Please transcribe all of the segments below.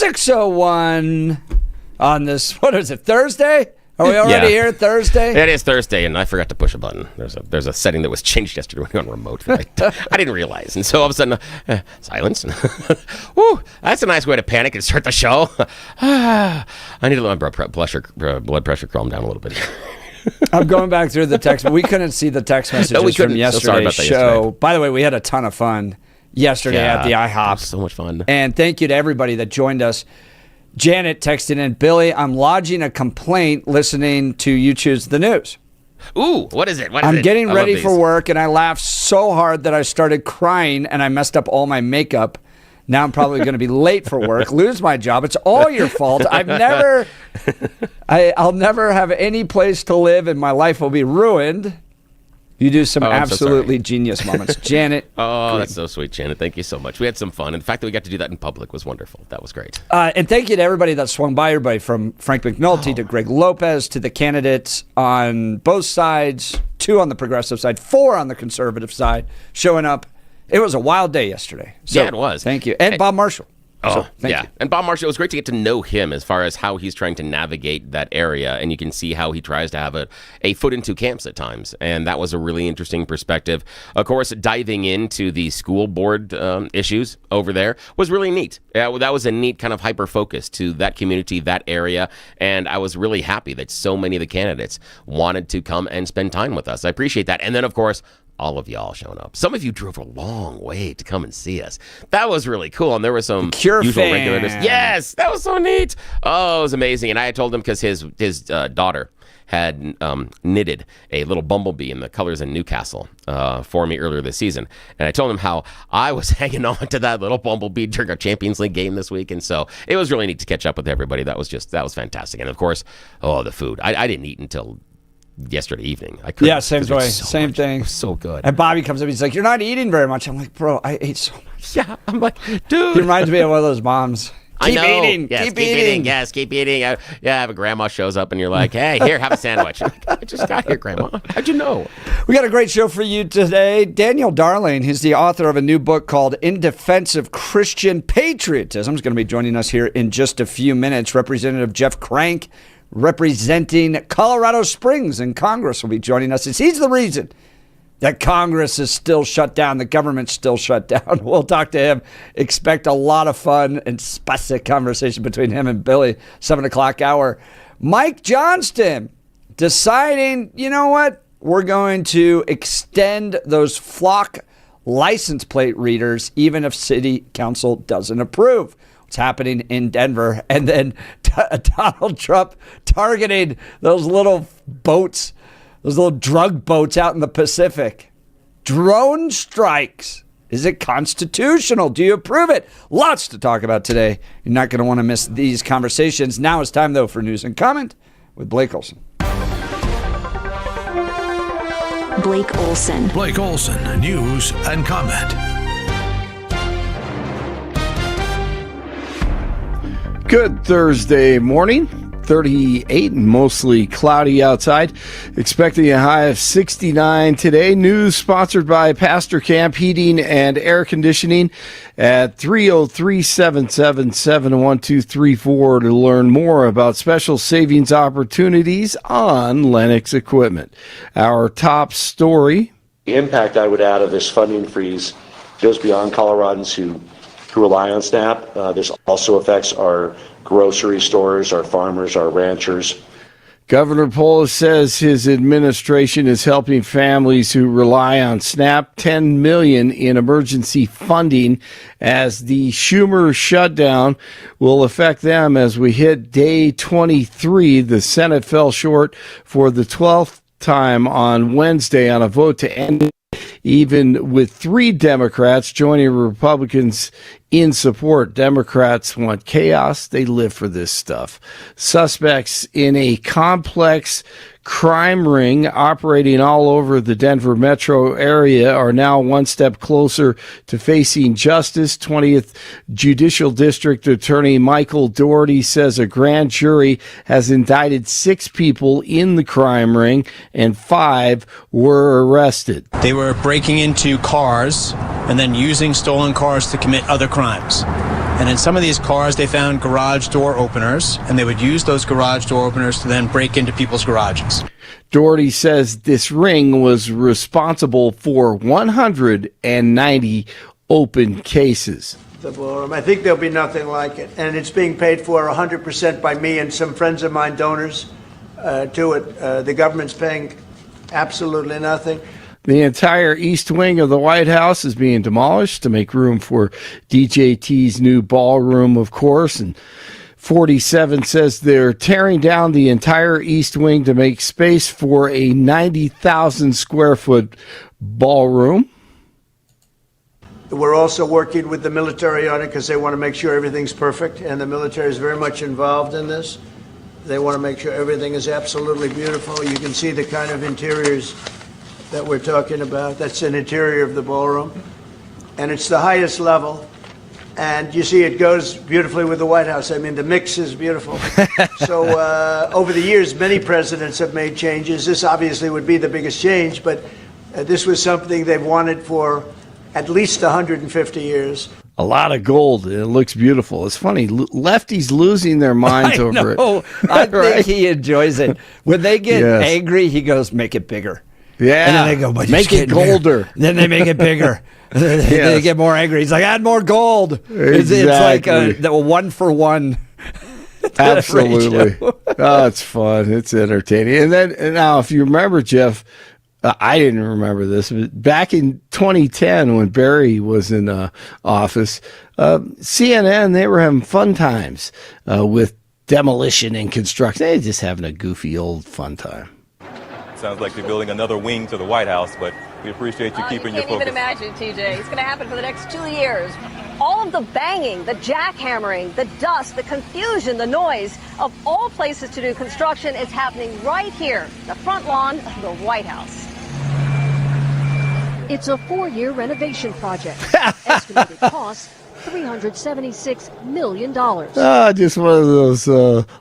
6:01 on this, what is it, Thursday? Are we already here Thursday? It is Thursday, and I forgot to push a button. There's a setting that was changed yesterday when we were on remote that I didn't realize. And so all of a sudden, silence. Woo, that's a nice way to panic and start the show. I need to let my blood pressure calm down a little bit. I'm going back through the text, but we couldn't see the text messages from yesterday's show. Yesterday. By the way, we had a ton of fun yesterday at the IHOP. So much fun. And thank you to everybody that joined us. Janet texted in, Billy, I'm lodging a complaint listening to You Choose the News. Ooh, what is it? I'm getting ready for work, and I laughed so hard that I started crying, and I messed up all my makeup. Now I'm probably going to be late for work, lose my job. It's all your fault. I'll never have any place to live, and my life will be ruined. You do some absolutely genius moments. Janet. Oh, that's so sweet, Janet. Thank you so much. We had some fun. And the fact that we got to do that in public was wonderful. That was great. And thank you to everybody that swung by, everybody from Frank McNulty to Greg Lopez to the candidates on both sides, 2 on the progressive side, 4 on the conservative side, showing up. It was a wild day yesterday. So, yeah, it was. Thank you. And Bob Marshall. Oh, yeah. And Bob Marshall, it was great to get to know him as far as how he's trying to navigate that area. And you can see how he tries to have a foot into camps at times. And that was a really interesting perspective. Of course, diving into the school board issues over there was really neat. That was a neat kind of hyper-focus to that community, that area. And I was really happy that so many of the candidates wanted to come and spend time with us. I appreciate that. And then, of course, all of y'all showing up. Some of you drove a long way to come and see us. That was really cool. And there were some usual regulars. Yes, that was so neat. Oh, it was amazing. And I had told him because his daughter had knitted a little bumblebee in the colors in Newcastle for me earlier this season. And I told him how I was hanging on to that little bumblebee during our Champions League game this week. And so it was really neat to catch up with everybody. That was fantastic. And of course, the food. I didn't eat until yesterday evening. Same way. Same thing. It was so good. And Bobby comes up, he's like, you're not eating very much. I'm like, bro, I ate so much. Yeah, I'm like, dude. He reminds me of one of those moms. Keep eating. Yes, keep eating. Yes, keep eating. If a grandma shows up and you're like, hey, here, have a sandwich. Like, I just got here, Grandma. How'd you know? We got a great show for you today. Daniel Darling, he's the author of a new book called In Defense of Christian Patriotism, is going to be joining us here in just a few minutes. Representative Jeff Crank, representing Colorado Springs in Congress, will be joining us. He's the reason that Congress is still shut down, the government's still shut down. We'll talk to him. Expect a lot of fun and spicy conversation between him and Billy, 7 o'clock hour. Mike Johnston deciding, you know what? We're going to extend those flock license plate readers even if city council doesn't approve. What's happening in Denver, and then Donald Trump targeting those little boats, those little drug boats out in the Pacific. Drone strikes. Is it constitutional? Do you approve it? Lots to talk about today. You're not going to want to miss these conversations. Now it's time, though, for News and Comment with Blake Olson. Blake Olson. Blake Olson, News and Comment. Good Thursday morning, 38 and mostly cloudy outside. Expecting a high of 69 today. News sponsored by Pastor Camp Heating and Air Conditioning at 303-777-1234 to learn more about special savings opportunities on Lennox equipment. Our top story. The impact I would add of this funding freeze goes beyond Coloradans who rely on SNAP. This also affects our grocery stores, our farmers, our ranchers. Governor Polis says his administration is helping families who rely on SNAP. $10 million in emergency funding as the Schumer shutdown will affect them as we hit day 23. The Senate fell short for the 12th time on Wednesday on a vote to end it, even with 3 Democrats joining Republicans in support. Democrats want chaos. They live for this stuff. Suspects in a complex crime ring operating all over the Denver metro area are now one step closer to facing justice. 20th Judicial District Attorney Michael Doherty says a grand jury has indicted 6 people in the crime ring and 5 were arrested. They were breaking into cars and then using stolen cars to commit other crimes. And in some of these cars, they found garage door openers, and they would use those garage door openers to then break into people's garages. Doherty says this ring was responsible for 190 open cases. The ballroom. I think there'll be nothing like it. And it's being paid for 100% by me and some friends of mine, donors to it. The government's paying absolutely nothing. The entire east wing of the White House is being demolished to make room for DJT's new ballroom, of course. And 47 says they're tearing down the entire east wing to make space for a 90,000 square foot ballroom. We're also working with the military on it because they want to make sure everything's perfect. And the military is very much involved in this. They want to make sure everything is absolutely beautiful. You can see the kind of interiors that we're talking about. That's an interior of the ballroom. And it's the highest level. And you see it goes beautifully with the White House. I mean, the mix is beautiful. So over the years, many presidents have made changes. This obviously would be the biggest change, but this was something they've wanted for at least 150 years. A lot of gold. It looks beautiful. It's funny. Lefties losing their minds over it. I think he enjoys it. When they get angry, he goes, make it bigger. Yeah. And then they go, but make it golder. Then they make it bigger. They get more angry. He's like, add more gold. It's like a 1-for-1. Absolutely. Oh, it's fun. It's entertaining. And now, if you remember, Jeff, I didn't remember this, but back in 2010 when Barry was in office, CNN, they were having fun times with demolition and construction. They were just having a goofy old fun time. Sounds like they're building another wing to the White House, but we appreciate you keeping your focus. You can't even imagine, TJ. It's going to happen for the next 2 years. All of the banging, the jackhammering, the dust, the confusion, the noise of all places to do construction is happening right here, the front lawn of the White House. It's a 4-year renovation project. Estimated cost, $376 million. Just one of those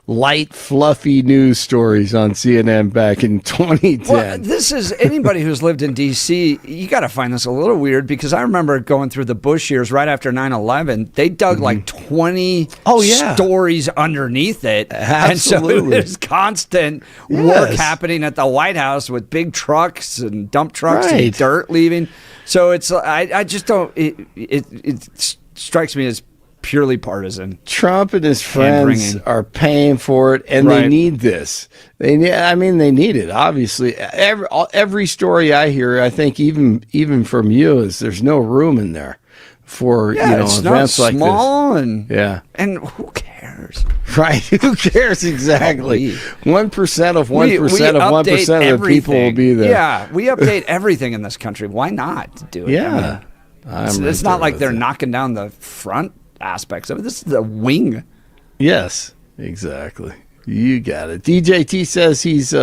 light, fluffy news stories on CNN back in 2010. Well, this is anybody who's lived in D.C., you got to find this a little weird because I remember going through the Bush years right after 9/11. They dug like 20 stories underneath it. Absolutely. And so there's constant work happening at the White House with big trucks and dump trucks and dirt leaving. So it's, I just don't, it strikes me as purely partisan. Trump and his friends are paying for it, and they need this. They need it. Obviously, every story I hear, I think even from you, is there's no room in there for it's events not like small this. And who cares? Right? Who cares exactly? 1% of 1% of 1% of the people will be there. Yeah, we update everything in this country. Why not do it? Yeah. It's not like they're knocking down the front aspects of it. This is the wing. Yes, exactly. You got it. DJT says he's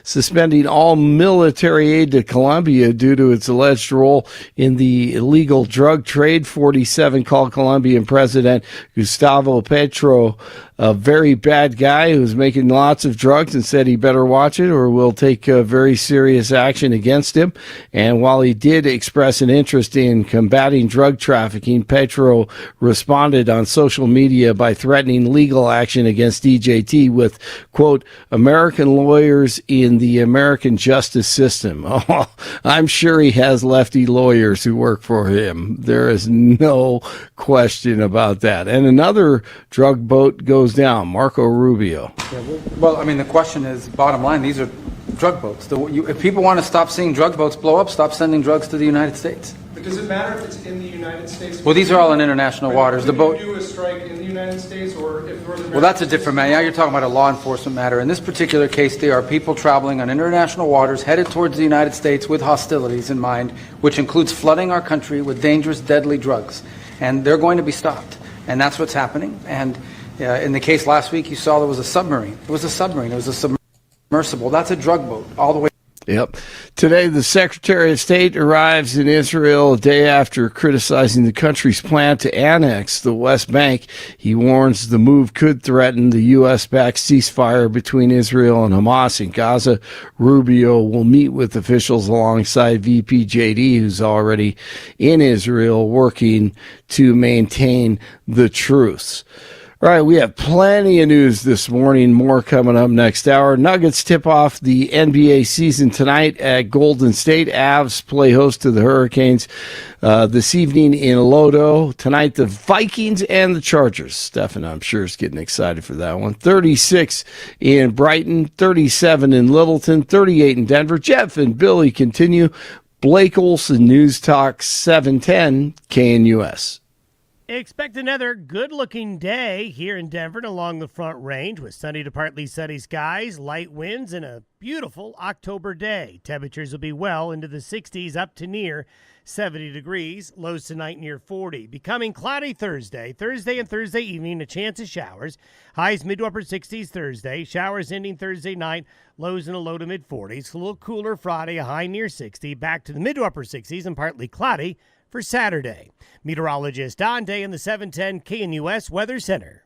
suspending all military aid to Colombia due to its alleged role in the illegal drug trade. 47 called Colombian President Gustavo Petro a very bad guy who's making lots of drugs and said he better watch it or we'll take very serious action against him. And while he did express an interest in combating drug trafficking, Petro responded on social media by threatening legal action against DJT with, quote, American lawyers in the American justice system. Oh, I'm sure he has lefty lawyers who work for him. There is no question about that. And another drug boat goes down, Marco Rubio. Yeah, well, I mean, the question is, bottom line, these are drug boats. If people want to stop seeing drug boats blow up, stop sending drugs to the United States. But does it matter if it's in the United States? Well, these are all in international waters. The boat. Do a strike in the United States, or if Northern Well, that's a different matter. Now you're talking about a law enforcement matter. In this particular case, there are people traveling on international waters headed towards the United States with hostilities in mind, which includes flooding our country with dangerous, deadly drugs. And they're going to be stopped. And that's what's happening. And in the case last week, you saw there was a submarine. It was a submarine. It was a submersible. That's a drug boat all the way. Yep. Today, the Secretary of State arrives in Israel a day after criticizing the country's plan to annex the West Bank. He warns the move could threaten the U.S.-backed ceasefire between Israel and Hamas in Gaza. Rubio will meet with officials alongside VP JD, who's already in Israel working to maintain the truce. All right, we have plenty of news this morning. More coming up next hour. Nuggets tip off the NBA season tonight at Golden State. Avs play host to the Hurricanes this evening in Lodo. Tonight, the Vikings and the Chargers. Stefan, I'm sure, is getting excited for that one. 36 in Brighton, 37 in Littleton, 38 in Denver. Jeff and Billy continue. Blake Olson, News Talk 710 KNUS. Expect another good-looking day here in Denver and along the Front Range with sunny to partly sunny skies, light winds, and a beautiful October day. Temperatures will be well into the 60s up to near 70 degrees, lows tonight near 40. Becoming cloudy Thursday and Thursday evening, a chance of showers. Highs mid to upper 60s Thursday, showers ending Thursday night, lows in the low to mid 40s. A little cooler Friday, a high near 60, back to the mid to upper 60s and partly cloudy for Saturday. Meteorologist Don Day in the 710 KNUS Weather Center.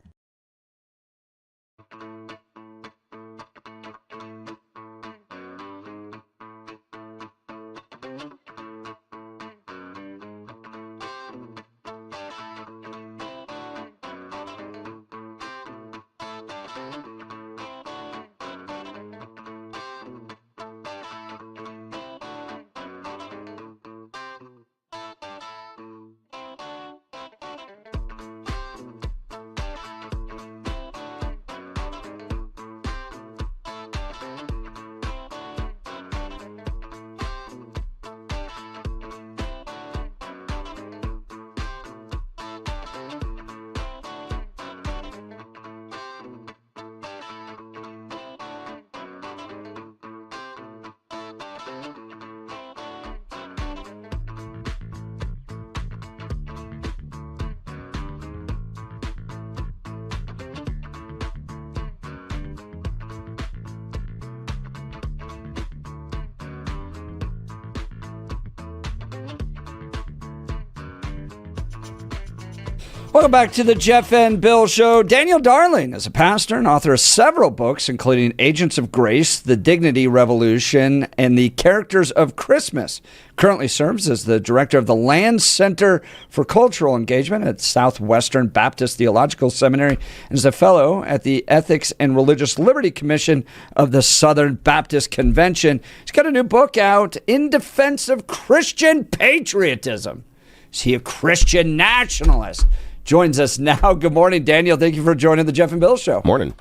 Welcome back to the Jeff and Bill Show. Daniel Darling is a pastor and author of several books, including Agents of Grace, The Dignity Revolution, and The Characters of Christmas. Currently serves as the director of the Land Center for Cultural Engagement at Southwestern Baptist Theological Seminary and is a fellow at the Ethics and Religious Liberty Commission of the Southern Baptist Convention. He's got a new book out, In Defense of Christian Patriotism. Is he a Christian nationalist? Joins us now. Good morning, Daniel. Thank you for joining the Jeff and Bill Show. Morning.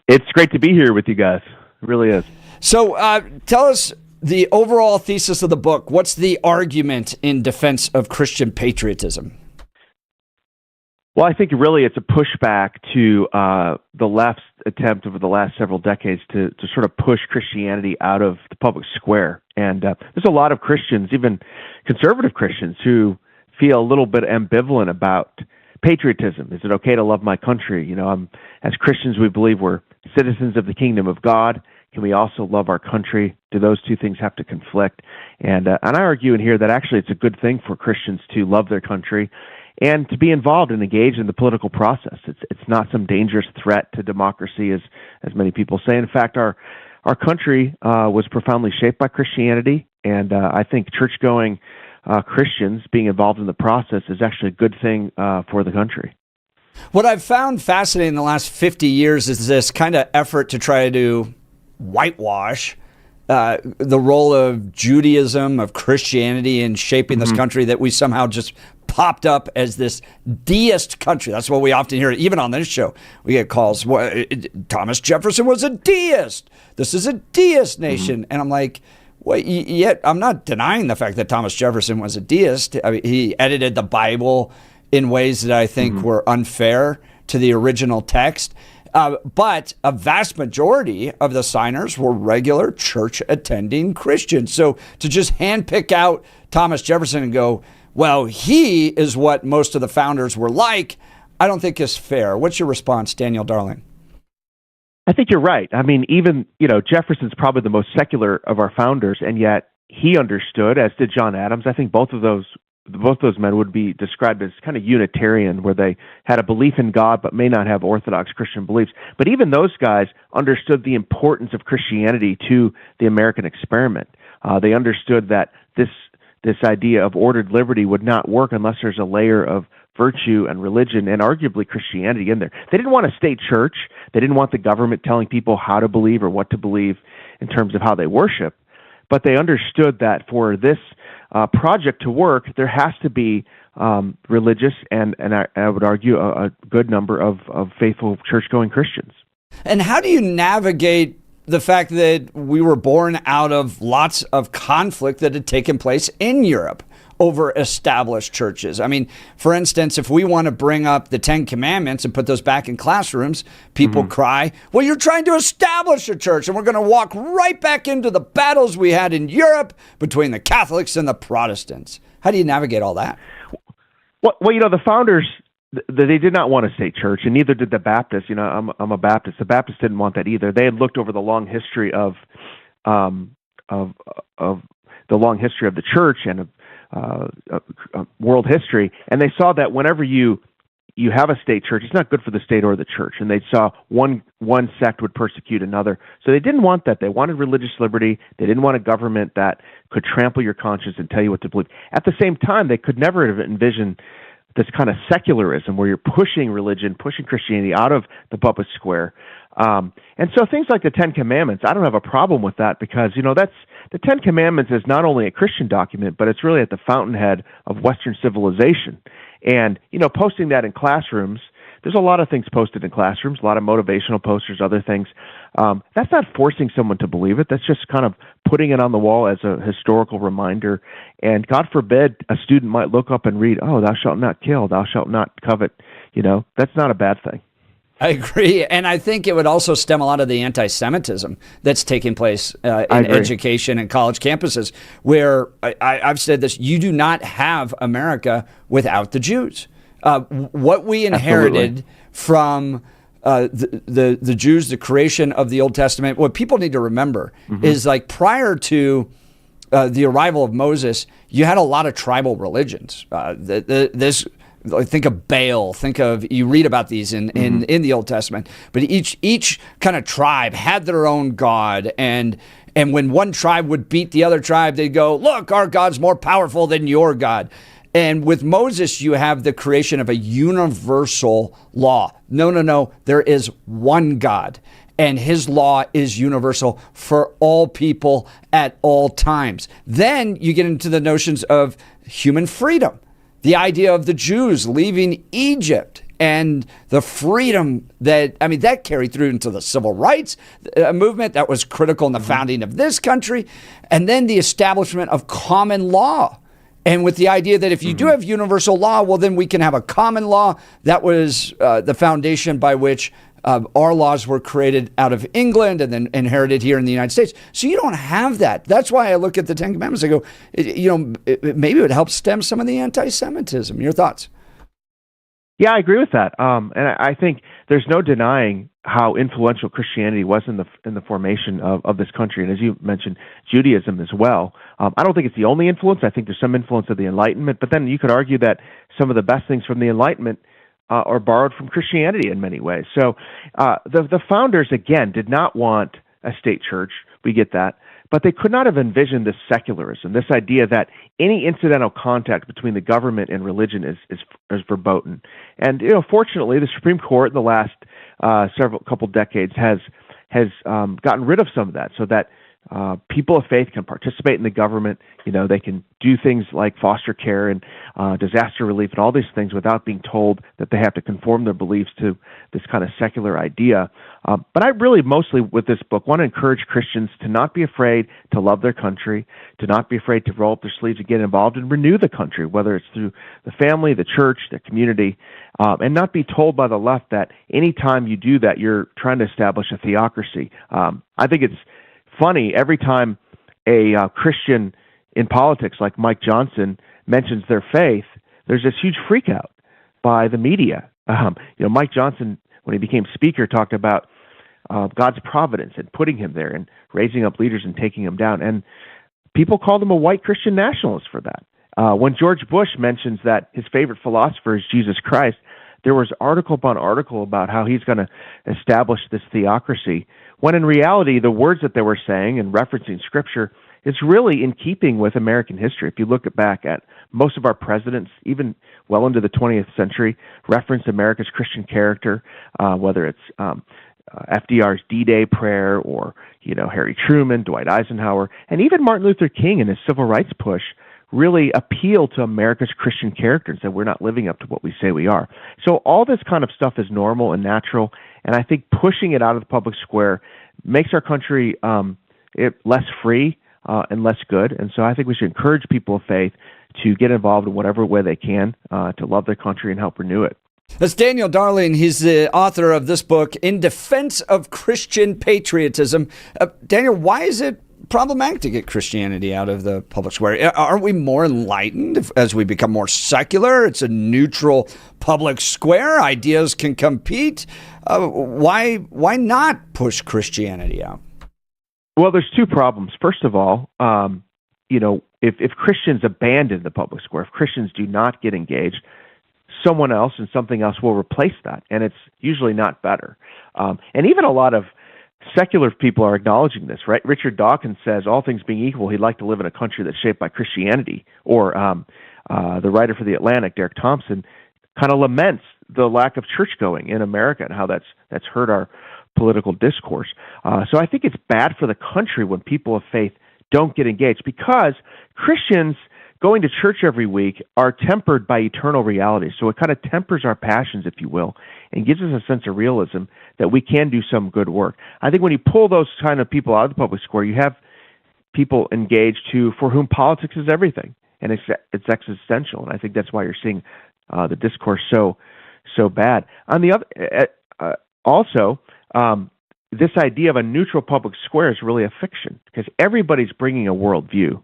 It's great to be here with you guys. It really is. So tell us the overall thesis of the book. What's the argument in defense of Christian patriotism? Well, I think really it's a pushback to the left's attempt over the last several decades to sort of push Christianity out of the public square. And there's a lot of Christians, even conservative Christians, who feel a little bit ambivalent about patriotism. Is it okay to love my country? You know, as Christians, we believe we're citizens of the kingdom of God. Can we also love our country? Do those two things have to conflict? And I argue in here that actually it's a good thing for Christians to love their country and to be involved and engaged in the political process. It's not some dangerous threat to democracy, as many people say. In fact, our country was profoundly shaped by Christianity, and I think church-going Christians being involved in the process is actually a good thing for the country. What I've found fascinating in the last 50 years is this kind of effort to try to whitewash the role of Judaism, of Christianity in shaping this country, that we somehow just popped up as this deist country. That's what we often hear, even on this show. We get calls, Thomas Jefferson was a deist. This is a deist nation. And I'm like, well, yet I'm not denying the fact that Thomas Jefferson was a deist. I mean, he edited the Bible in ways that I think were unfair to the original text. But a vast majority of the signers were regular church-attending Christians. So to just handpick out Thomas Jefferson and go, well, he is what most of the founders were like, I don't think is fair. What's your response, Daniel Darling? I think you're right. I mean, even, Jefferson's probably the most secular of our founders, and yet he understood, as did John Adams. I think both of those men would be described as kind of Unitarian, where they had a belief in God but may not have Orthodox Christian beliefs. But even those guys understood the importance of Christianity to the American experiment. They understood that this idea of ordered liberty would not work unless there's a layer of virtue and religion and arguably Christianity in there. They didn't want a state church. They didn't want the government telling people how to believe or what to believe in terms of how they worship. But they understood that for this project to work, there has to be religious and I would argue a good number of faithful church-going Christians. And how do you navigate the fact that we were born out of lots of conflict that had taken place in Europe over established churches? I mean, for instance, if we want to bring up the Ten Commandments and put those back in classrooms, people cry, well, you're trying to establish a church, and we're going to walk right back into the battles we had in Europe between the Catholics and the Protestants. How do you navigate all that? Well, the founders, they did not want a state church, and neither did the Baptists. I'm a Baptist. The Baptists didn't want that either. They had looked over the long history of the church and of world history, and they saw that whenever you have a state church, it's not good for the state or the church, and they saw one sect would persecute another. So they didn't want that. They wanted religious liberty. They didn't want a government that could trample your conscience and tell you what to believe. At the same time, they could never have envisioned this kind of secularism where you're pushing religion, pushing Christianity out of the public square. And so things like the Ten Commandments, I don't have a problem with that because, that's the Ten Commandments is not only a Christian document, but it's really at the fountainhead of Western civilization. And, posting that in classrooms, there's a lot of things posted in classrooms, a lot of motivational posters, other things. That's not forcing someone to believe it. That's just kind of putting it on the wall as a historical reminder. And God forbid a student might look up and read, oh, thou shalt not kill, thou shalt not covet. That's not a bad thing. I agree. And I think it would also stem a lot of the anti-Semitism that's taking place in education and college campuses, where I've said this, you do not have America without the Jews. What we inherited from the Jews, the creation of the Old Testament, what people need to remember is like prior to the arrival of Moses, you had a lot of tribal religions. Think of Baal. You read about these in the Old Testament. But each kind of tribe had their own god, and when one tribe would beat the other tribe, they'd go, "Look, our God's more powerful than your God." And with Moses, you have the creation of a universal law. No. There is one God, and his law is universal for all people at all times. Then you get into the notions of human freedom. The idea of the Jews leaving Egypt and the freedom that carried through into the civil rights movement that was critical in the founding of this country. And then the establishment of common law. And with the idea that if you do have universal law, well, then we can have a common law. That was the foundation by which our laws were created out of England and then inherited here in the United States. So you don't have that. That's why I look at the Ten Commandments. I go, maybe it would help stem some of the anti-Semitism. Your thoughts? Yeah, I agree with that. And I think there's no denying how influential Christianity was in the formation of this country. And as you mentioned, Judaism as well. I don't think it's the only influence. I think there's some influence of the Enlightenment. But then you could argue that some of the best things from the Enlightenment are borrowed from Christianity in many ways. So the founders, again, did not want a state church. We get that. But they could not have envisioned this secularism, this idea that any incidental contact between the government and religion is verboten. And fortunately, the Supreme Court in the last couple decades has gotten rid of some of that, so that people of faith can participate in the government. They can do things like foster care and disaster relief and all these things without being told that they have to conform their beliefs to this kind of secular idea. But I really, mostly with this book, want to encourage Christians to not be afraid to love their country, to not be afraid to roll up their sleeves and get involved and renew the country, whether it's through the family, the church, the community, and not be told by the left that anytime you do that, you're trying to establish a theocracy. I think it's funny every time a Christian in politics like Mike Johnson mentions their faith, there's this huge freak out by the media. Mike Johnson, when he became speaker, talked about God's providence and putting him there and raising up leaders and taking him down. And people called him a white Christian nationalist for that. When George Bush mentions that his favorite philosopher is Jesus Christ, there was article upon article about how he's going to establish this theocracy, when in reality, the words that they were saying and referencing Scripture is really in keeping with American history. If you look back at most of our presidents, even well into the 20th century, reference America's Christian character, whether it's FDR's D-Day prayer or, Harry Truman, Dwight Eisenhower, and even Martin Luther King in his civil rights push really appeal to America's Christian character and said we're not living up to what we say we are. So all this kind of stuff is normal and natural, and I think pushing it out of the public square makes our country less free and less good. And so I think we should encourage people of faith to get involved in whatever way they can to love their country and help renew it. That's Daniel Darling. He's the author of this book, In Defense of Christian Patriotism. Daniel, why is it problematic to get Christianity out of the public square? Aren't we more enlightened as we become more secular? It's a neutral public square. Ideas can compete. Why not push Christianity out? Well, there's two problems. First of all, if Christians abandon the public square, if Christians do not get engaged, someone else and something else will replace that, and it's usually not better. And even a lot of secular people are acknowledging this, right? Richard Dawkins says, all things being equal, he'd like to live in a country that's shaped by Christianity. Or the writer for The Atlantic, Derek Thompson, kind of laments the lack of church-going in America and how that's hurt our political discourse. So I think it's bad for the country when people of faith don't get engaged, because Christians going to church every week are tempered by eternal realities. So it kind of tempers our passions, if you will, and gives us a sense of realism that we can do some good work. I think when you pull those kind of people out of the public square, you have people engaged for whom politics is everything, and it's existential. And I think that's why you're seeing the discourse so bad. On the other, also, this idea of a neutral public square is really a fiction, because everybody's bringing a worldview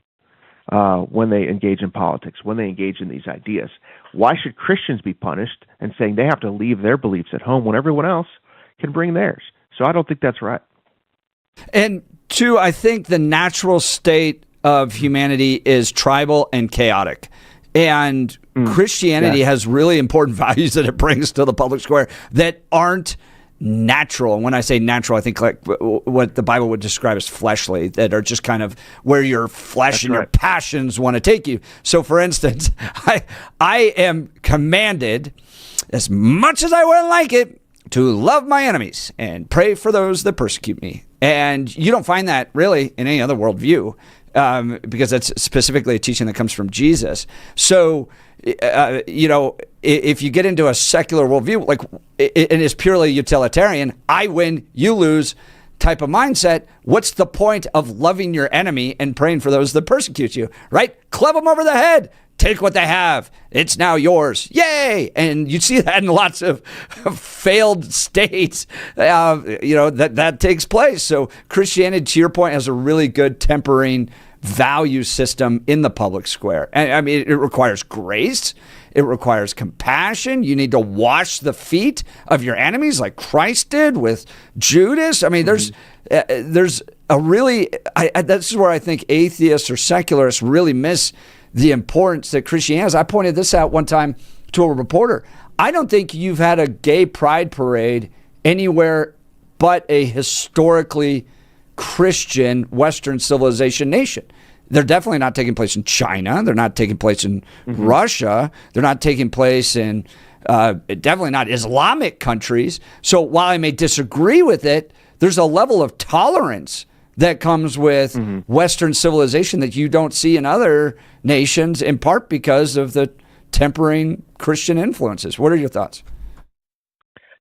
when they engage in politics, when they engage in these ideas. Why should Christians be punished and saying they have to leave their beliefs at home when everyone else can bring theirs? So I don't think that's right. And two, I think the natural state of humanity is tribal and chaotic. And Christianity has really important values that it brings to the public square that aren't natural. And when I say natural, I think like what the Bible would describe as fleshly, that are just kind of where your flesh and your passions want to take you. So for instance, I am commanded, as much as I wouldn't like it, to love my enemies and pray for those that persecute me. And you don't find that really in any other worldview, because that's specifically a teaching that comes from Jesus. So, if you get into a secular worldview, like it is purely utilitarian, I win, you lose type of mindset, what's the point of loving your enemy and praying for those that persecute you, right? Club them over the head. Take what they have. It's now yours. Yay! And you see that in lots of failed states, that takes place. So Christianity, to your point, has a really good tempering value system in the public square. And I mean, it requires grace. It requires compassion. You need to wash the feet of your enemies like Christ did with Judas. I mean, there's a really, this is where I think atheists or secularists really miss the importance that Christianity has. I pointed this out one time to a reporter. I don't think you've had a gay pride parade anywhere but a historically Christian Western civilization nation. They're definitely not taking place in China. They're not taking place in Russia. They're not taking place in definitely not Islamic countries. So while I may disagree with it, there's a level of tolerance that comes with Western civilization that you don't see in other nations, in part because of the tempering Christian influences. What are your thoughts?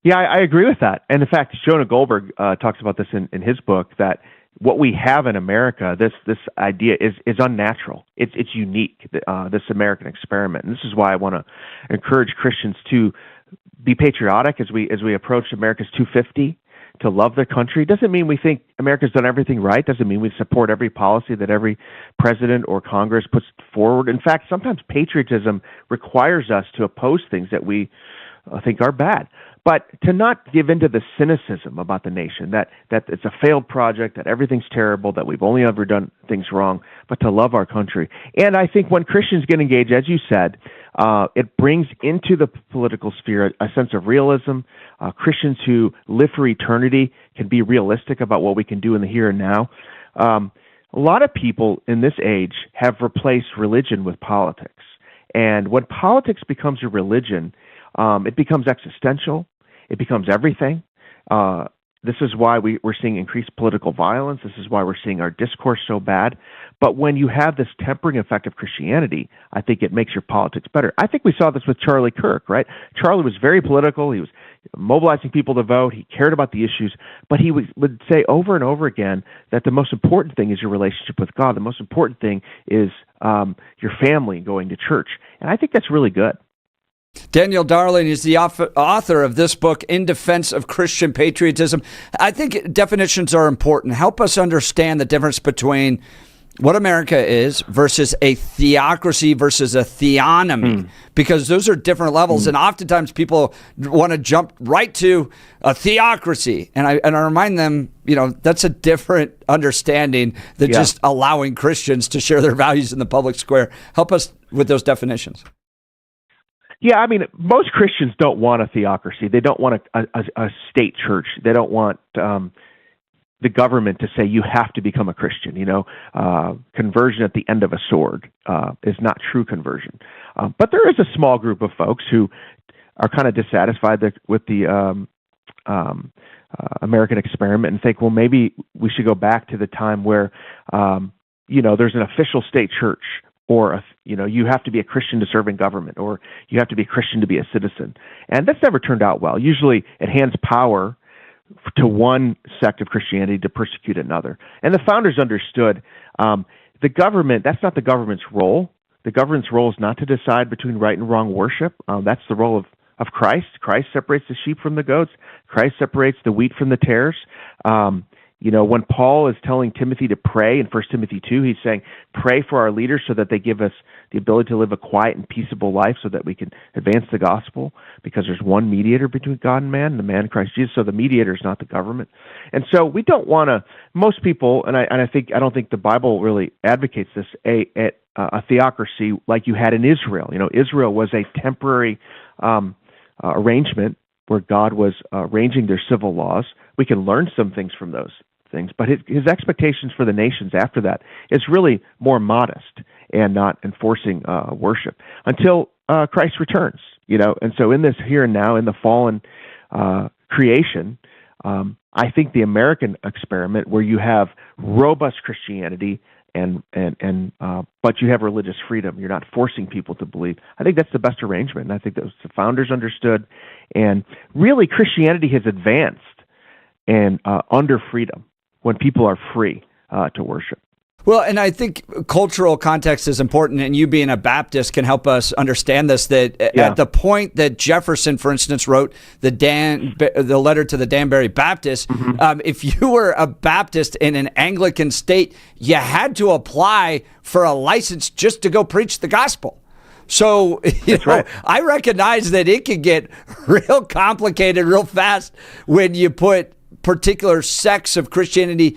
Yeah, I agree with that. And in fact, Jonah Goldberg talks about this in his book, that what we have in America, this idea is unnatural. It's unique, this American experiment. And this is why I want to encourage Christians to be patriotic as we approach America's 250. To love their country doesn't mean we think America's done everything right. Doesn't mean we support every policy that every president or Congress puts forward. In fact, sometimes patriotism requires us to oppose things that we think are bad. But to not give into the cynicism about the nation, that it's a failed project, that everything's terrible, that we've only ever done things wrong, but to love our country. And I think when Christians get engaged, as you said, it brings into the political sphere a sense of realism. Christians who live for eternity can be realistic about what we can do in the here and now. A lot of people in this age have replaced religion with politics. And when politics becomes a religion, it becomes existential. It becomes everything. This is why we're seeing increased political violence. This is why we're seeing our discourse so bad. But when you have this tempering effect of Christianity, I think it makes your politics better. I think we saw this with Charlie Kirk, right? Charlie was very political. He was mobilizing people to vote. He cared about the issues. But he would say over and over again that the most important thing is your relationship with God. The most important thing is your family going to church. And I think that's really good. Daniel Darling is the author of this book, In Defense of Christian Patriotism. I think definitions are important. Help us understand the difference between what America is versus a theocracy versus a theonomy, because those are different levels. And oftentimes people want to jump right to a theocracy. And I remind them, that's a different understanding than just allowing Christians to share their values in the public square. Help us with those definitions. Yeah, I mean, most Christians don't want a theocracy. They don't want a state church. They don't want the government to say you have to become a Christian. Conversion at the end of a sword is not true conversion. But there is a small group of folks who are kind of dissatisfied with the American experiment and think, well, maybe we should go back to the time where, there's an official state church, or you have to be a Christian to serve in government, or you have to be a Christian to be a citizen. And that's never turned out well. Usually it hands power to one sect of Christianity to persecute another. And the founders understood the government, that's not the government's role. The government's role is not to decide between right and wrong worship. That's the role of Christ. Christ separates the sheep from the goats. Christ separates the wheat from the tares. When Paul is telling Timothy to pray in 1 Timothy 2, he's saying, pray for our leaders so that they give us the ability to live a quiet and peaceable life so that we can advance the gospel, because there's one mediator between God and man, the man Christ Jesus. So the mediator is not the government. And so we don't want to, most people, and I don't think the Bible really advocates this, a theocracy like you had in Israel. Israel was a temporary arrangement where God was arranging their civil laws. We can learn some things from those things, but his expectations for the nations after that is really more modest and not enforcing worship until Christ returns. And so in this here and now, in the fallen creation, I think the American experiment, where you have robust Christianity but you have religious freedom, you're not forcing people to believe, I think that's the best arrangement. And I think that the founders understood, and really Christianity has advanced and under freedom, when people are free to worship. Well, and I think cultural context is important, and you being a Baptist can help us understand this, that at the point that Jefferson, for instance, wrote the letter to the Danbury Baptist, if you were a Baptist in an Anglican state, you had to apply for a license just to go preach the gospel. So, right. I recognize that it can get real complicated real fast when you put particular sects of Christianity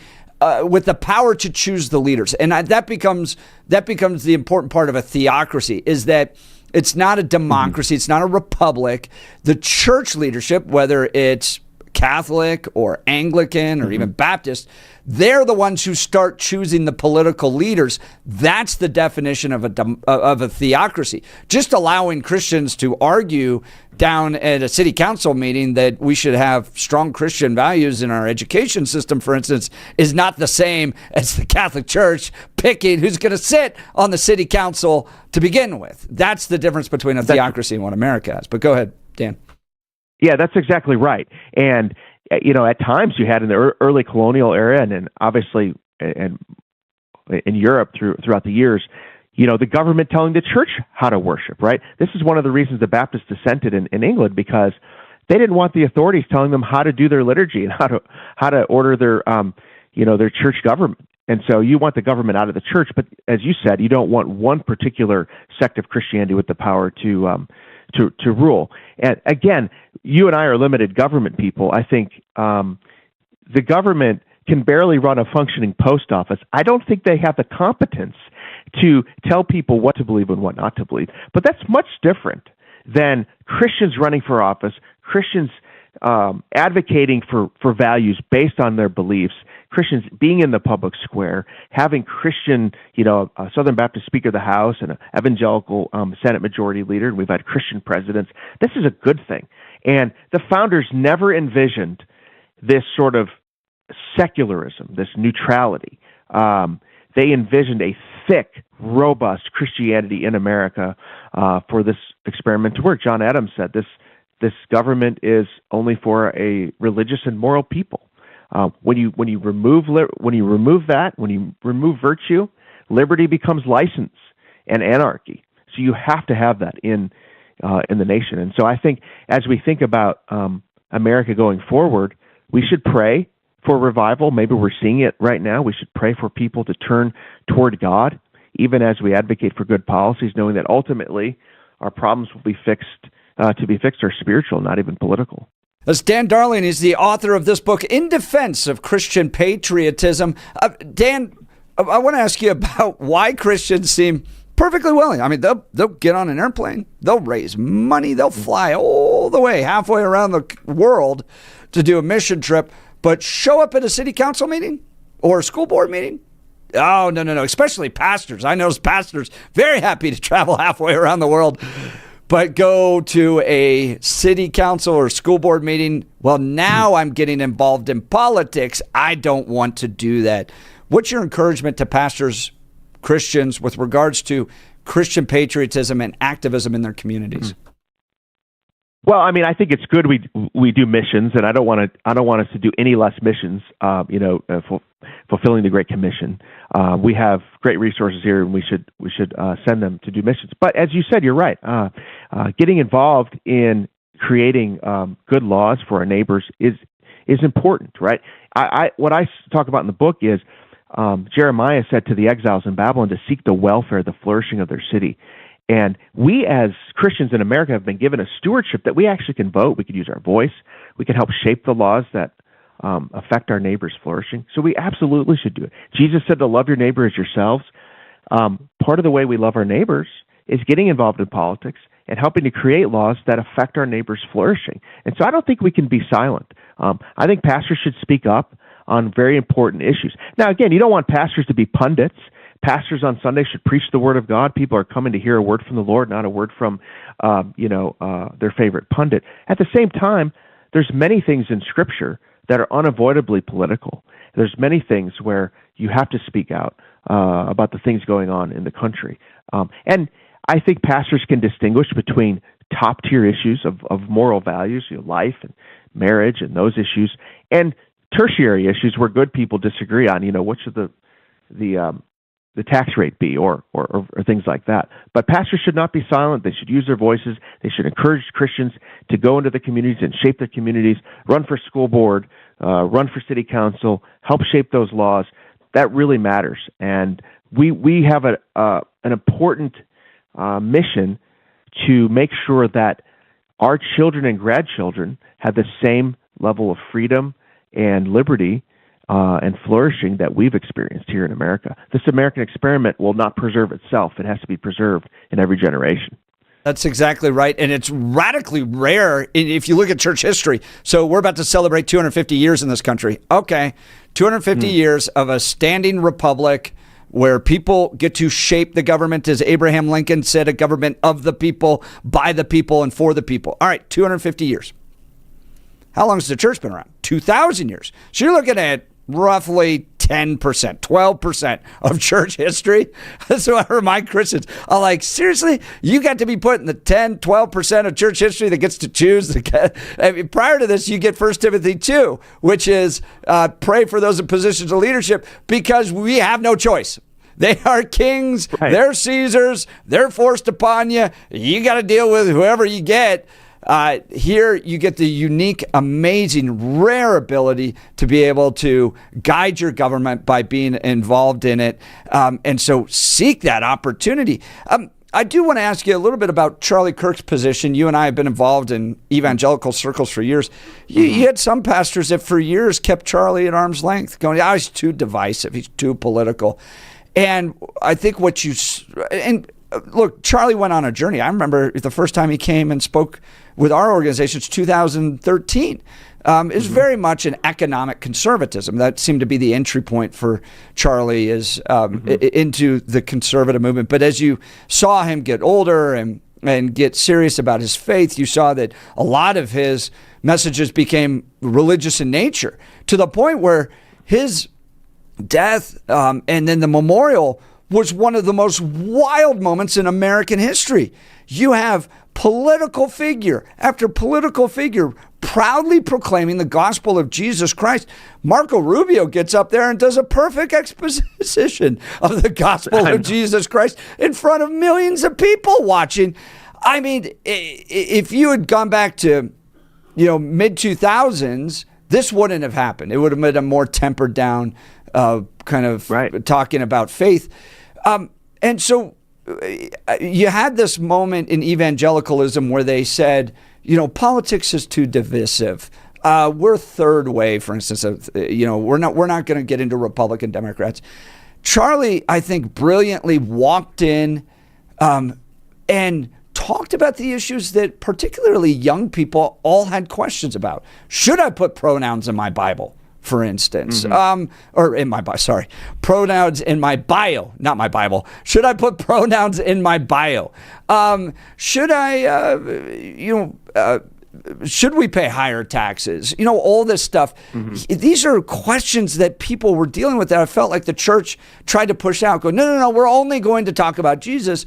with the power to choose the leaders. And that becomes the important part of a theocracy, is that it's not a democracy, it's not a republic. The church leadership, whether it's Catholic or Anglican or even Baptist, they're the ones who start choosing the political leaders. That's the definition of a theocracy. Just allowing Christians to argue down at a city council meeting that we should have strong Christian values in our education system, for instance, is not the same as the Catholic Church picking who's going to sit on the city council to begin with. That's the difference between a theocracy and what America has. But go ahead, Dan. Yeah, that's exactly right. And, at times you had in the early colonial era, and then obviously in Europe throughout the years, the government telling the church how to worship, right? This is one of the reasons the Baptists dissented in England, because they didn't want the authorities telling them how to do their liturgy and how to order their church government. And so you want the government out of the church, but as you said, you don't want one particular sect of Christianity with the power to to rule. And again, you and I are limited government people. I think the government can barely run a functioning post office. I don't think they have the competence to tell people what to believe and what not to believe. But that's much different than Christians running for office, Christians advocating for values based on their beliefs, Christians being in the public square, having Christian, a Southern Baptist Speaker of the House and an evangelical Senate Majority Leader, and we've had Christian presidents. This is a good thing. And the founders never envisioned this sort of secularism, this neutrality. They envisioned a thick, robust Christianity in America for this experiment to work. John Adams said this government is only for a religious and moral people. When you remove that, when you remove virtue, liberty becomes license and anarchy. So you have to have that in the nation. And so I think as we think about America going forward, we should pray for revival. Maybe we're seeing it right now. We should pray for people to turn toward God, even as we advocate for good policies, knowing that ultimately our problems will be fixed. To be fixed are spiritual, not even political. That's Dan Darling. He's the author of this book, In Defense of Christian Patriotism. Dan, I want to ask you about why Christians seem perfectly willing. I mean, they'll get on an airplane, they'll raise money, they'll fly all the way, halfway around the world to do a mission trip, but show up at a city council meeting or a school board meeting? Oh, no. Especially pastors. I know pastors very happy to travel halfway around the world. But go to a city council or school board meeting, well, now I'm getting involved in politics. I don't want to do that. What's your encouragement to pastors, Christians, with regards to Christian patriotism and activism in their communities? Well, I mean, I think it's good we do missions, and I don't want us to do any less missions. Fulfilling the Great Commission. We have great resources here, and we should send them to do missions. But as you said, you're right. Getting involved in creating good laws for our neighbors is important, right? What I talk about in the book is Jeremiah said to the exiles in Babylon to seek the welfare, the flourishing of their city. And we as Christians in America have been given a stewardship that we actually can vote. We could use our voice. We can help shape the laws that affect our neighbors' flourishing. So we absolutely should do it. Jesus said to love your neighbor as yourselves. Part of the way we love our neighbors is getting involved in politics and helping to create laws that affect our neighbors' flourishing. And so I don't think we can be silent. I think pastors should speak up on very important issues. Now, again, you don't want pastors to be pundits. Pastors on Sunday should preach the word of God. People are coming to hear a word from the Lord, not a word from, their favorite pundit. At the same time, there's many things in Scripture that are unavoidably political. There's many things where you have to speak out about the things going on in the country. And I think pastors can distinguish between top-tier issues of moral values, life and marriage and those issues, and tertiary issues where good people disagree on, what should the tax rate be or things like that. But pastors should not be silent. They should use their voices. They should encourage Christians to go into the communities and shape their communities, run for school board, run for city council, help shape those laws. That really matters. And we have an important mission to make sure that our children and grandchildren have the same level of freedom and liberty and flourishing that we've experienced here in America. This American experiment will not preserve itself. It has to be preserved in every generation. That's exactly right. And it's radically rare if you look at church history. So we're about to celebrate 250 years in this country. Okay, 250 years of a standing republic where people get to shape the government, as Abraham Lincoln said, a government of the people, by the people, and for the people. All right, 250 years. How long has the church been around? 2,000 years. So you're looking at roughly 10%, 12% of church history. That's what I remind Christians. I'm like, seriously? You got to be put in the 10, 12% of church history that gets to choose. I mean, prior to this, you get 1 Timothy 2, which is pray for those in positions of leadership because we have no choice. They are kings. Right. They're Caesars. They're forced upon you. You got to deal with whoever you get. Here you get the unique, amazing, rare ability to be able to guide your government by being involved in it. And so seek that opportunity. I do want to ask you a little bit about Charlie Kirk's position. You and I have been involved in evangelical circles for years. You had some pastors that for years kept Charlie at arm's length, going, he's too divisive, he's too political. And I think look, Charlie went on a journey. I remember the first time he came and spoke with our organization, 2013. It was very much an economic conservatism. That seemed to be the entry point for Charlie into the conservative movement. But as you saw him get older and get serious about his faith, you saw that a lot of his messages became religious in nature, to the point where his death and then the memorial was one of the most wild moments in American history. You have political figure after political figure proudly proclaiming the gospel of Jesus Christ. Marco Rubio gets up there and does a perfect exposition of the gospel of Jesus Christ in front of millions of people watching. I mean, if you had gone back to, mid-2000s, this wouldn't have happened. It would have been a more tempered down kind of talking about faith. And so you had this moment in evangelicalism where they said, politics is too divisive. We're third way, for instance. We're not going to get into Republican Democrats. Charlie, I think, brilliantly walked in and talked about the issues that particularly young people all had questions about. Should I put pronouns in my Bible, for instance? Or in my bio, sorry. Pronouns in my bio, not my Bible. Should I put pronouns in my bio? Should I, should we pay higher taxes? All this stuff. These are questions that people were dealing with that I felt like the church tried to push out. Go, no, we're only going to talk about Jesus.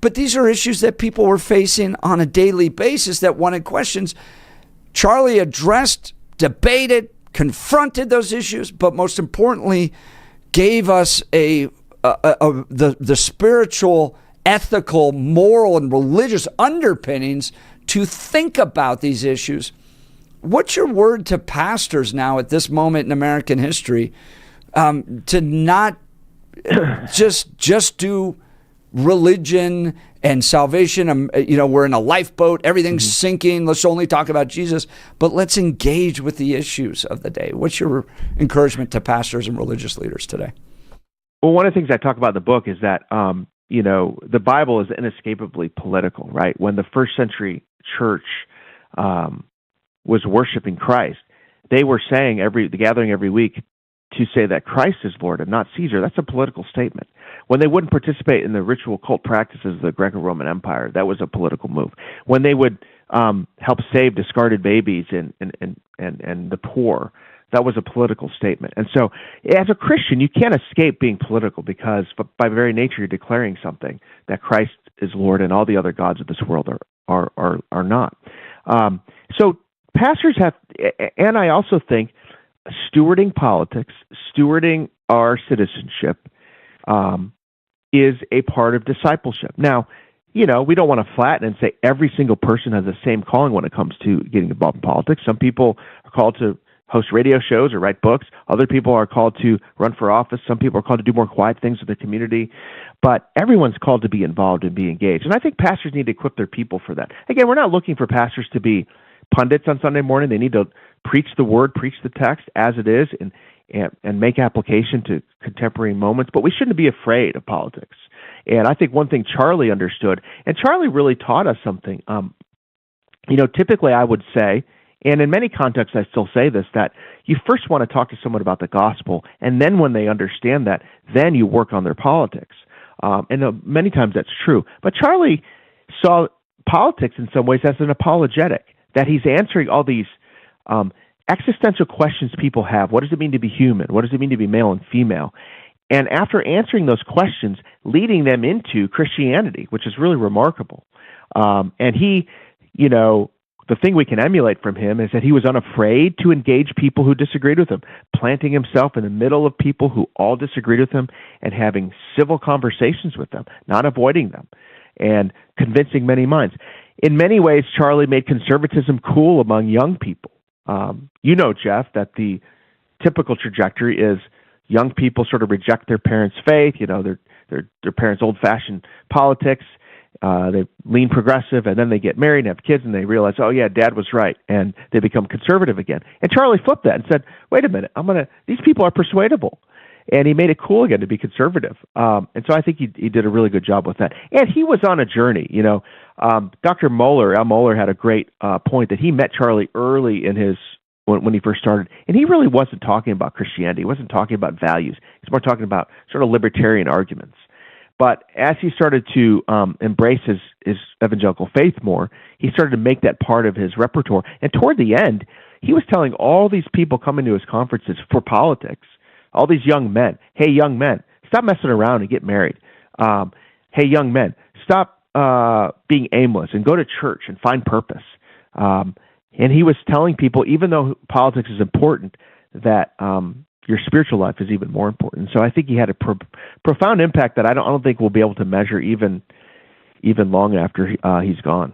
But these are issues that people were facing on a daily basis that wanted questions. Charlie addressed, debated, confronted those issues, but most importantly, gave us the spiritual, ethical, moral, and religious underpinnings to think about these issues. What's your word to pastors now at this moment in American history to not just do religion and salvation? We're in a lifeboat, everything's sinking, let's only talk about Jesus, but let's engage with the issues of the day. What's your encouragement to pastors and religious leaders today? Well, one of the things I talk about in the book is that the Bible is inescapably political, right? When the first century church was worshiping Christ, they were saying the gathering every week to say that Christ is Lord and not Caesar. That's a political statement. When they wouldn't participate in the ritual cult practices of the Greco-Roman Empire, that was a political move. When they would help save discarded babies and the poor, that was a political statement. And so as a Christian, you can't escape being political because by very nature you're declaring something, that Christ is Lord and all the other gods of this world are not. So pastors have, and I also think, stewarding politics, stewarding our citizenship is a part of discipleship. Now, we don't want to flatten and say every single person has the same calling when it comes to getting involved in politics. Some people are called to host radio shows or write books. Other people are called to run for office. Some people are called to do more quiet things with the community. But everyone's called to be involved and be engaged. And I think pastors need to equip their people for that. Again, we're not looking for pastors to be pundits on Sunday morning. They need to preach the word, preach the text as it is, and make application to contemporary moments. But we shouldn't be afraid of politics. And I think one thing Charlie understood, and Charlie really taught us something. Typically I would say, and in many contexts I still say this, that you first want to talk to someone about the gospel, and then when they understand that, then you work on their politics. Many times that's true. But Charlie saw politics in some ways as an apologetic, that he's answering all these existential questions people have. What does it mean to be human? What does it mean to be male and female? And after answering those questions, leading them into Christianity, which is really remarkable. And he, the thing we can emulate from him is that he was unafraid to engage people who disagreed with him, planting himself in the middle of people who all disagreed with him and having civil conversations with them, not avoiding them, and convincing many minds. In many ways, Charlie made conservatism cool among young people. Jeff, that the typical trajectory is young people sort of reject their parents' faith, their parents' old-fashioned politics, they lean progressive, and then they get married and have kids, and they realize, oh yeah, Dad was right, and they become conservative again. And Charlie flipped that and said, wait a minute, these people are persuadable. And he made it cool again to be conservative. And so I think he did a really good job with that. And he was on a journey. Dr. Al Mohler had a great point that he met Charlie early in when he first started, and he really wasn't talking about Christianity. He wasn't talking about values. He's more talking about sort of libertarian arguments. But as he started to embrace his evangelical faith more, he started to make that part of his repertoire. And toward the end, he was telling all these people coming to his conferences for politics, all these young men, hey, young men, stop messing around and get married. Hey, young men, stop being aimless and go to church and find purpose. And he was telling people, even though politics is important, that your spiritual life is even more important. So I think he had a profound impact that I don't think we'll be able to measure even long after he's gone.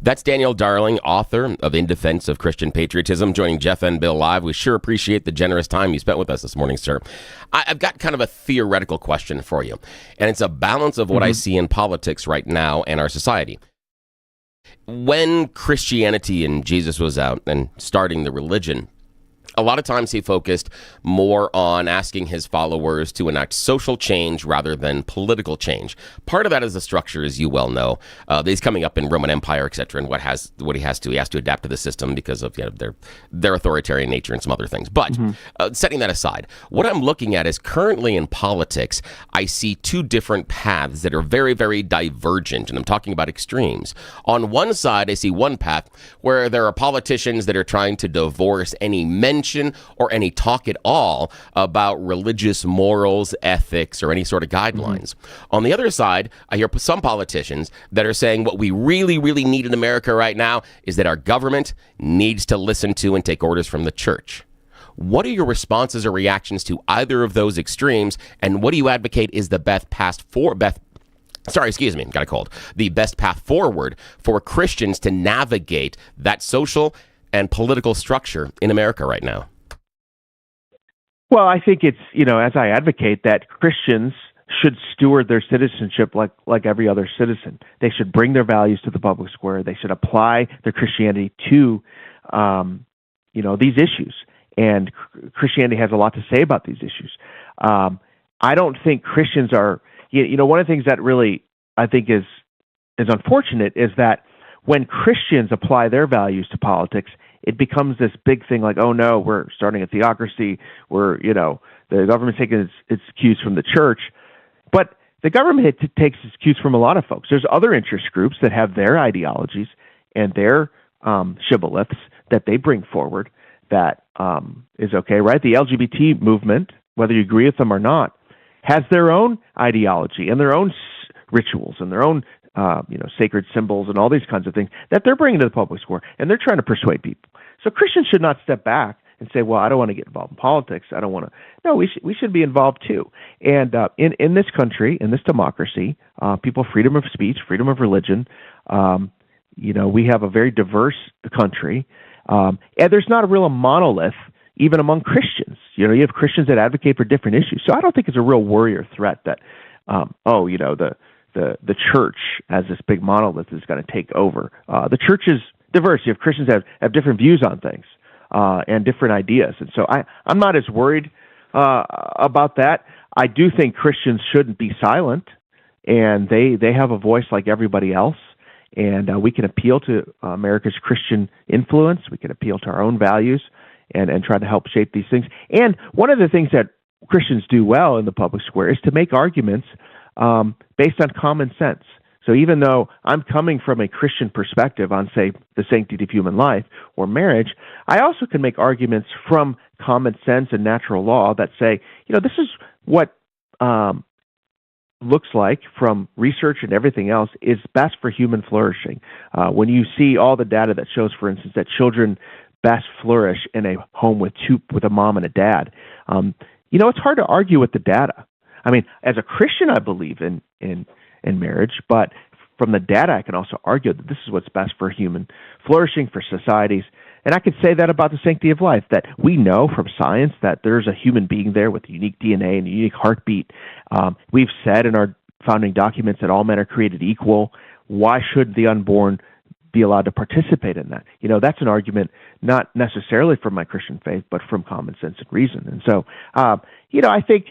That's Daniel Darling, author of In Defense of Christian Patriotism, joining Jeff and Bill live. We sure appreciate the generous time you spent with us this morning, sir. I've got kind of a theoretical question for you, and it's a balance of what I see in politics right now and our society. When Christianity and Jesus was out and starting the religion, a lot of times he focused more on asking his followers to enact social change rather than political change. Part of that is the structure, as you well know. He's coming up in Roman Empire, etc., and he has to adapt to the system because of their authoritarian nature and some other things. But setting that aside, what I'm looking at is currently in politics, I see two different paths that are very, very divergent, and I'm talking about extremes. On one side, I see one path where there are politicians that are trying to divorce any mention or any talk at all about religious morals, ethics, or any sort of guidelines. On the other side, I hear some politicians that are saying what we really, really need in America right now is that our government needs to listen to and take orders from the church. What are your responses or reactions to either of those extremes, and what do you advocate is the best path forward for Christians to navigate that social and political structure in America right now? Well, I think it's, as I advocate, that Christians should steward their citizenship like every other citizen. They should bring their values to the public square. They should apply their Christianity to, these issues. And Christianity has a lot to say about these issues. I don't think Christians are, one of the things that really I think is unfortunate is that when Christians apply their values to politics, it becomes this big thing like, oh no, we're starting a theocracy, the government's taking its cues from the church. But the government takes its cues from a lot of folks. There's other interest groups that have their ideologies and their shibboleths that they bring forward that is okay, right? The LGBT movement, whether you agree with them or not, has their own ideology and their own rituals and their own sacred symbols and all these kinds of things that they're bringing to the public square, and they're trying to persuade people. So Christians should not step back and say, well, I don't want to get involved in politics. I don't want to. No, we should be involved too. And in this country, in this democracy, people have freedom of speech, freedom of religion. We have a very diverse country. And there's not a real monolith even among Christians. You have Christians that advocate for different issues. So I don't think it's a real worry or threat that, the church as this big monolith is going to take over. The church is diverse. You have Christians that have different views on things and different ideas. And so I'm not as worried about that. I do think Christians shouldn't be silent, and they have a voice like everybody else. And we can appeal to America's Christian influence. We can appeal to our own values and try to help shape these things. And one of the things that Christians do well in the public square is to make arguments based on common sense. So even though I'm coming from a Christian perspective on, say, the sanctity of human life or marriage, I also can make arguments from common sense and natural law that say, this is what looks like from research and everything else is best for human flourishing. When you see all the data that shows, for instance, that children best flourish in a home with a mom and a dad, it's hard to argue with the data. I mean, as a Christian, I believe in marriage, but from the data, I can also argue that this is what's best for human flourishing, for societies. And I could say that about the sanctity of life, that we know from science that there's a human being there with a unique DNA and a unique heartbeat. We've said in our founding documents that all men are created equal. Why should the unborn be allowed to participate in that? That's an argument not necessarily from my Christian faith, but from common sense and reason. And so, I think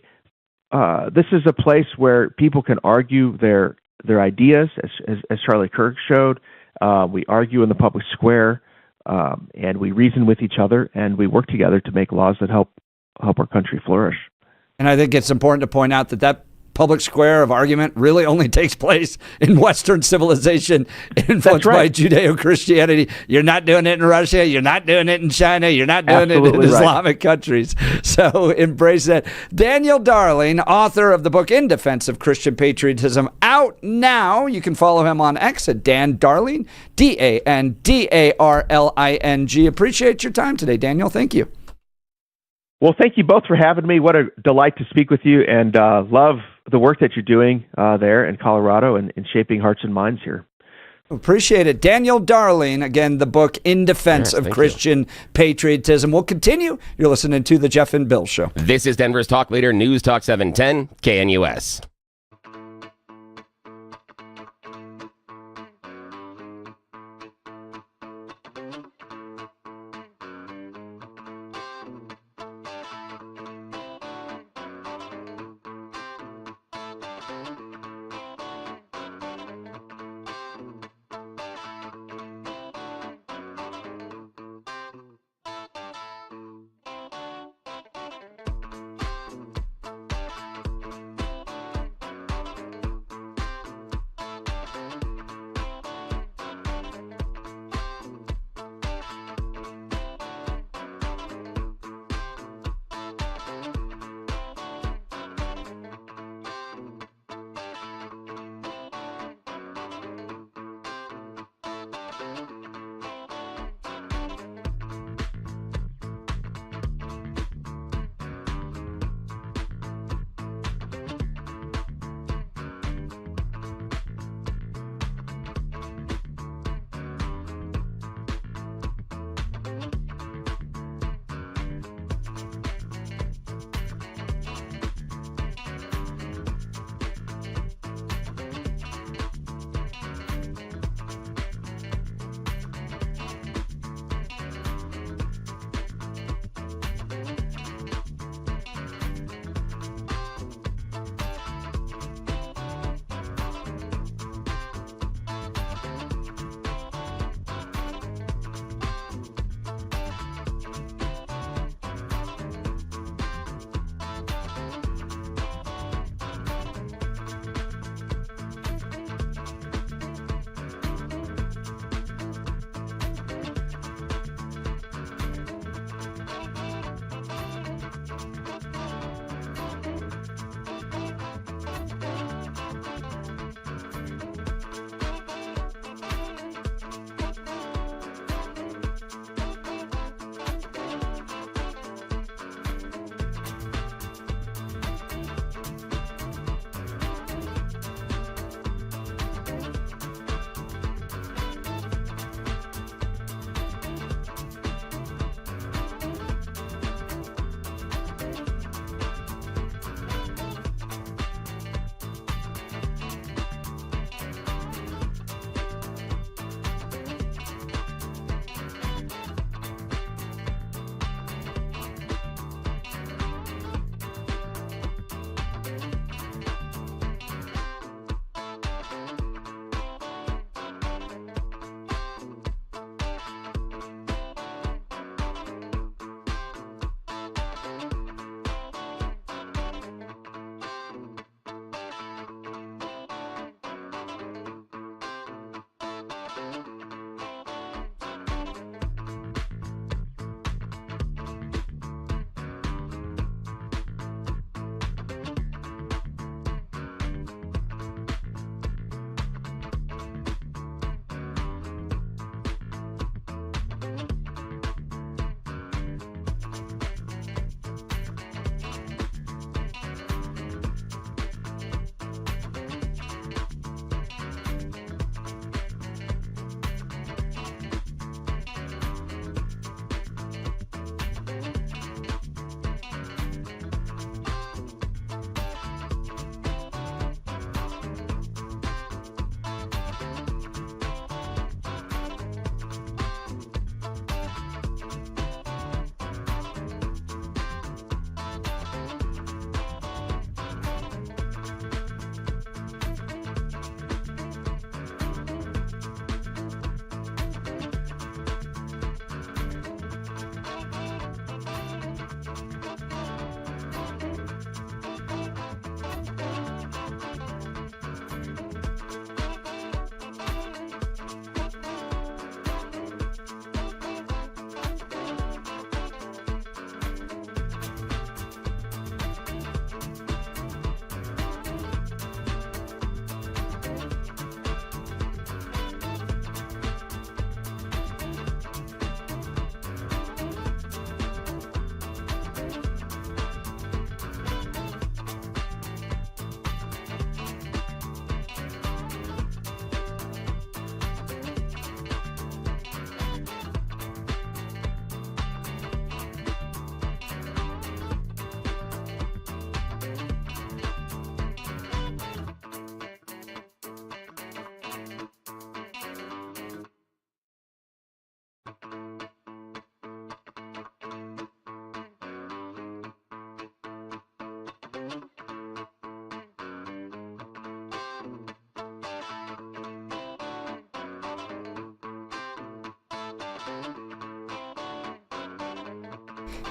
this is a place where people can argue their ideas, as Charlie Kirk showed. We argue in the public square, and we reason with each other, and we work together to make laws that help our country flourish. And I think it's important to point out that public square of argument really only takes place in Western civilization influenced by Judeo-Christianity. You're not doing it in Russia. You're not doing it in China. You're not doing it in Islamic countries. So embrace that. Daniel Darling, author of the book In Defense of Christian Patriotism, out now. You can follow him on X at Dan Darling, DANDARLING. Appreciate your time today, Daniel. Thank you. Well, thank you both for having me. What a delight to speak with you, and love the work that you're doing there in Colorado and in shaping hearts and minds here. Appreciate it. Daniel Darling, again, the book In Defense of Christian Patriotism. We'll continue. You're listening to The Jeff and Bill Show. This is Denver's Talk Leader, News Talk 710, KNUS.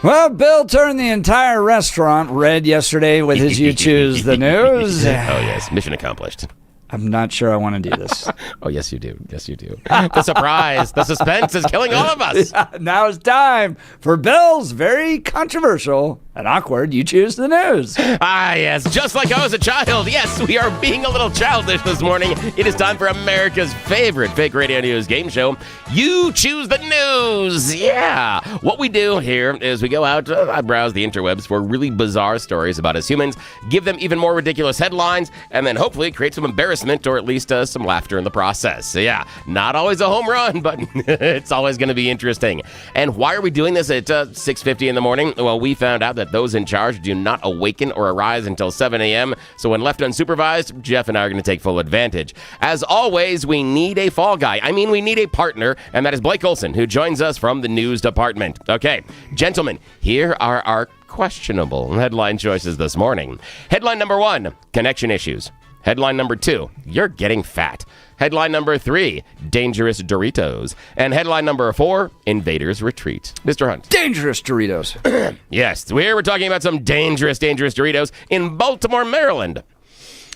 Well, Bill turned the entire restaurant red yesterday with his You Choose the News. Oh, yes. Mission accomplished. I'm not sure I want to do this. Oh, yes, you do. Yes, you do. The surprise, the suspense is killing all of us. Yeah, now it's time for Bill's very controversial and awkward You Choose the News. Ah, yes, just like I was a child. Yes, we are being a little childish this morning. It is time for America's favorite fake radio news game show, You Choose the News. Yeah. What we do here is we go out, I browse the interwebs for really bizarre stories about us humans, give them even more ridiculous headlines, and then hopefully create some embarrassment or at least some laughter in the process. So yeah, not always a home run, but it's always going to be interesting. And why are we doing this at 6:50 in the morning? Well, we found out that those in charge do not awaken or arise until 7 a.m. So when left unsupervised, Jeff and I are going to take full advantage. As always, we need a fall guy. I mean, we need a partner, and that is Blake Olson, who joins us from the news department. Okay, gentlemen, here are our questionable headline choices this morning. Headline number 1, connection issues. Headline number 2, you're getting fat. Headline number 3, dangerous Doritos. And headline number 4, invaders retreat. Mr. Hunt. Dangerous Doritos. Yes, here we're talking about some dangerous Doritos in Baltimore, Maryland.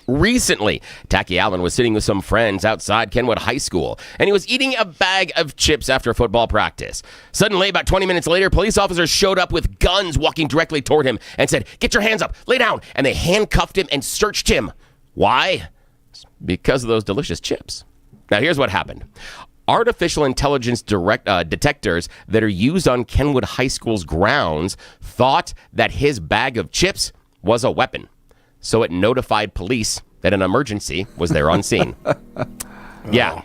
Recently, Tacky Allen was sitting with some friends outside Kenwood High School, and he was eating a bag of chips after football practice. Suddenly, about 20 minutes later, police officers showed up with guns walking directly toward him and said, "Get your hands up, lay down," and they handcuffed him and searched him. Why? Because of those delicious chips. Now, here's what happened. Artificial intelligence detectors that are used on Kenwood High School's grounds thought that his bag of chips was a weapon. So it notified police that an emergency was there on scene. Yeah.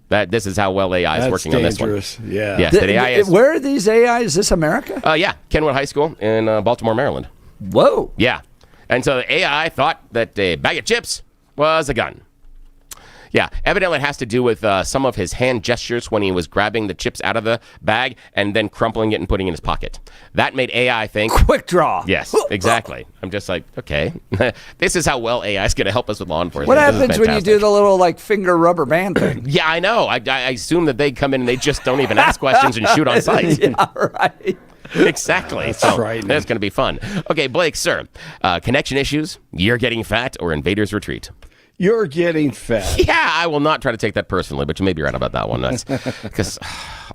This is how well AI is working dangerous. On this one. Yeah. Yes, that AI is. Where are these AI? Is this America? Yeah. Kenwood High School in Baltimore, Maryland. Whoa. Yeah. And so the AI thought that a bag of chips was a gun. Yeah, evidently it has to do with some of his hand gestures when he was grabbing the chips out of the bag and then crumpling it and putting it in his pocket. That made AI think... Quick draw. Yes, exactly. I'm just like, okay. This is how well AI is going to help us with law enforcement. What happens when you do the little, finger rubber band thing? Yeah, I know. I assume that they come in and they just don't even ask questions and shoot on sight. Yeah, right. Exactly. That's so frightening. That's going to be fun. Okay, Blake, sir. Connection issues, you're getting fat, or invaders retreat? You're getting fat. Yeah, I will not try to take that personally, but you may be right about that one. That's because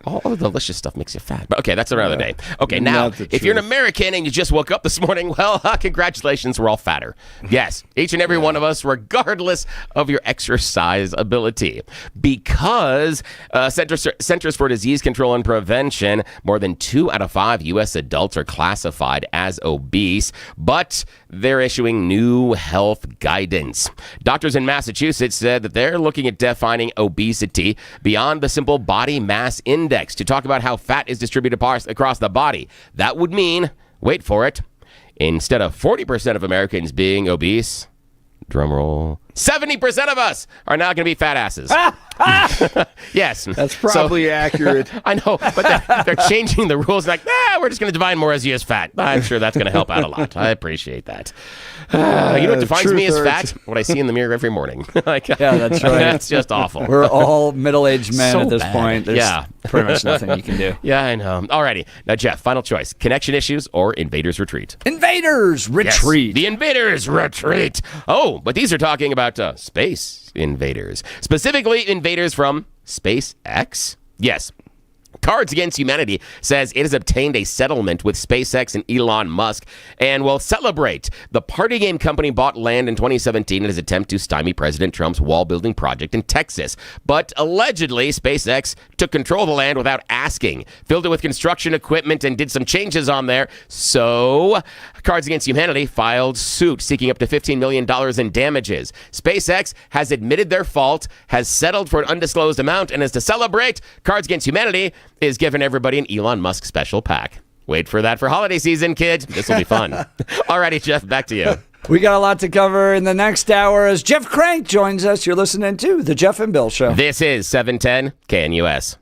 all the delicious stuff makes you fat. But okay, that's another day. Okay, now, if you're an American and you just woke up this morning, well, congratulations, we're all fatter. Yes, each and every one of us, regardless of your exercise ability. Because Centers for Disease Control and Prevention, more than 2 out of 5 U.S. adults are classified as obese, but they're issuing new health guidance. Doctors in Massachusetts said that they're looking at defining obesity beyond the simple body mass index to talk about how fat is distributed across the body. That would mean, wait for it, instead of 40% of Americans being obese, drumroll, 70% of us are now going to be fat asses. Yes. That's probably accurate. I know, but they're changing the rules. Like, we're just going to define more as you as fat. I'm sure that's going to help out a lot. I appreciate that. You know what defines me as fat? What I see in the mirror every morning. Yeah, that's right. That's just awful. We're all middle-aged men So at this bad. point. There's Yeah. pretty much nothing you can do. Yeah, I know. Alrighty. Now, Jeff, final choice. Connection issues or invaders retreat? Invaders retreat. Yes, the invaders retreat. Oh, but these are talking about space invaders. Specifically, invaders from SpaceX. Yes. Cards Against Humanity says it has obtained a settlement with SpaceX and Elon Musk and will celebrate. The party game company bought land in 2017 in his attempt to stymie President Trump's wall-building project in Texas. But allegedly, SpaceX took control of the land without asking, filled it with construction equipment, and did some changes on there. So, Cards Against Humanity filed suit seeking up to $15 million in damages. SpaceX has admitted their fault, has settled for an undisclosed amount, and is to celebrate, Cards Against Humanity is giving everybody an Elon Musk special pack. Wait for that for holiday season, kids. This will be fun. Alrighty, Jeff, back to you. We got a lot to cover in the next hour as Jeff Crank joins us. You're listening to The Jeff and Bill Show. This is 710 KNUS.